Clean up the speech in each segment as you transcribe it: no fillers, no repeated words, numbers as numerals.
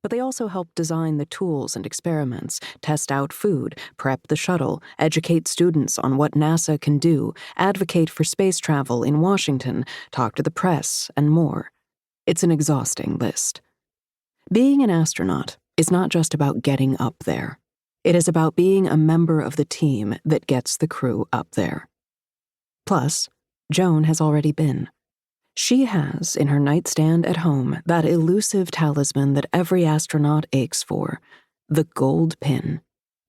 but they also help design the tools and experiments, test out food, prep the shuttle, educate students on what NASA can do, advocate for space travel in Washington, talk to the press, and more. It's an exhausting list. Being an astronaut is not just about getting up there. It is about being a member of the team that gets the crew up there. Plus, Joan has already been. She has, in her nightstand at home, that elusive talisman that every astronaut aches for, the gold pin,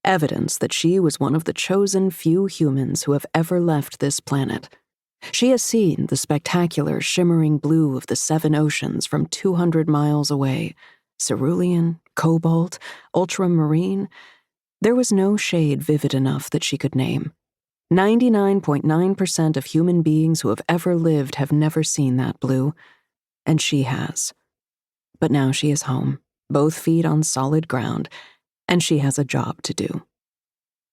evidence that she was one of the chosen few humans who have ever left this planet. She has seen the spectacular shimmering blue of the 7 oceans from 200 miles away, cerulean, cobalt, ultramarine. There was no shade vivid enough that she could name. 99.9% of human beings who have ever lived have never seen that blue, and she has. But now she is home, both feet on solid ground, and she has a job to do.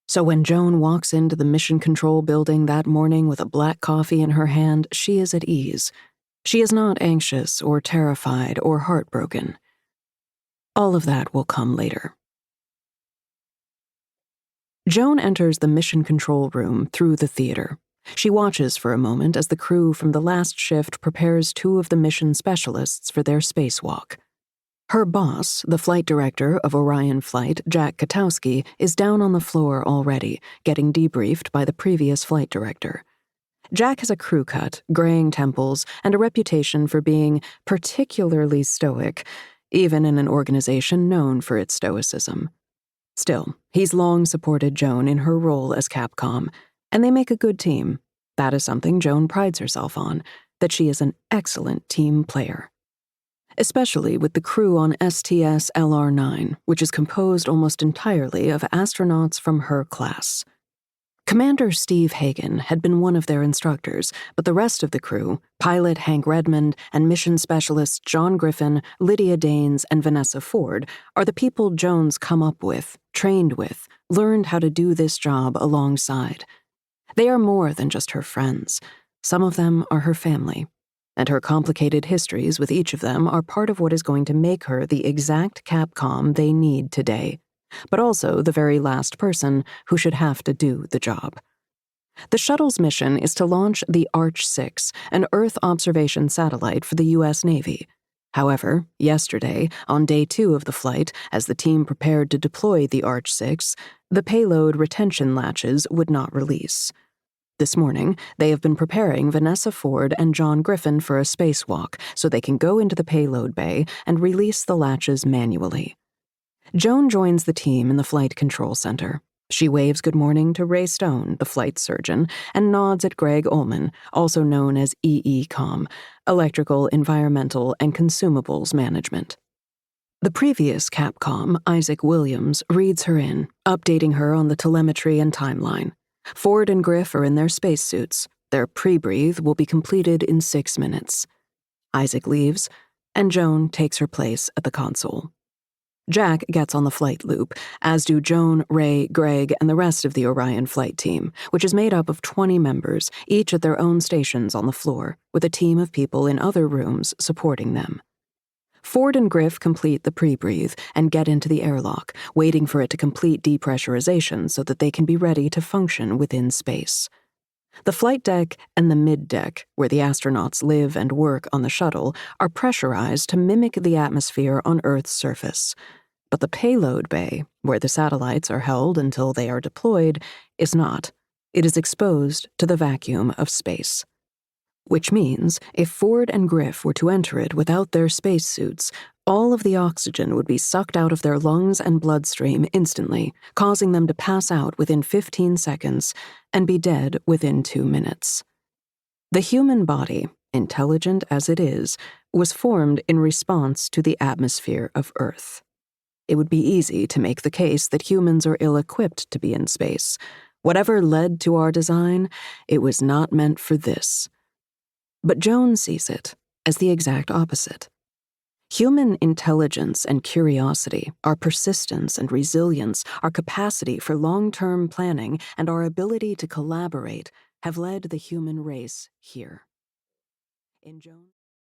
So when Joan walks into the Mission Control building that morning with a black coffee in her hand, she is at ease. She is not anxious or terrified or heartbroken. All of that will come later. Joan enters the Mission Control room through the theater. She watches for a moment as the crew from the last shift prepares 2 of the mission specialists for their spacewalk. Her boss, the flight director of Orion Flight, Jack Katowski, is down on the floor already, getting debriefed by the previous flight director. Jack has a crew cut, graying temples, and a reputation for being particularly stoic, even in an organization known for its stoicism. Still, he's long supported Joan in her role as Capcom, and they make a good team. That is something Joan prides herself on, that she is an excellent team player. Especially with the crew on STS LR9, which is composed almost entirely of astronauts from her class. Commander Steve Hagen had been one of their instructors, but the rest of the crew, pilot Hank Redmond and mission specialists John Griffin, Lydia Danes, and Vanessa Ford, are the people Joan's come up with, trained with, learned how to do this job alongside. They are more than just her friends. Some of them are her family, and her complicated histories with each of them are part of what is going to make her the exact Capcom they need today, but also the very last person who should have to do the job. The shuttle's mission is to launch the Arch 6, an Earth observation satellite for the U.S. Navy. However, yesterday, on day 2 of the flight, as the team prepared to deploy the Arch 6, the payload retention latches would not release. This morning, they have been preparing Vanessa Ford and John Griffin for a spacewalk so they can go into the payload bay and release the latches manually. Joan joins the team in the Flight Control Center. She waves good morning to Ray Stone, the flight surgeon, and nods at Greg Ullman, also known as EECOM, Electrical, Environmental, and Consumables Management. The previous Capcom, Isaac Williams, reads her in, updating her on the telemetry and timeline. Ford and Griff are in their spacesuits. Their pre-breathe will be completed in 6 minutes. Isaac leaves, and Joan takes her place at the console. Jack gets on the flight loop, as do Joan, Ray, Greg, and the rest of the Orion flight team, which is made up of 20 members, each at their own stations on the floor, with a team of people in other rooms supporting them. Ford and Griff complete the pre-breathe and get into the airlock, waiting for it to complete depressurization so that they can be ready to function within space. The flight deck and the mid-deck, where the astronauts live and work on the shuttle, are pressurized to mimic the atmosphere on Earth's surface. But the payload bay, where the satellites are held until they are deployed, is not. It is exposed to the vacuum of space. Which means, if Ford and Griff were to enter it without their spacesuits, all of the oxygen would be sucked out of their lungs and bloodstream instantly, causing them to pass out within 15 seconds and be dead within 2 minutes. The human body, intelligent as it is, was formed in response to the atmosphere of Earth. It would be easy to make the case that humans are ill-equipped to be in space. Whatever led to our design, it was not meant for this. But Joan sees it as the exact opposite. Human intelligence and curiosity, our persistence and resilience, our capacity for long-term planning, and our ability to collaborate have led the human race here. In Joan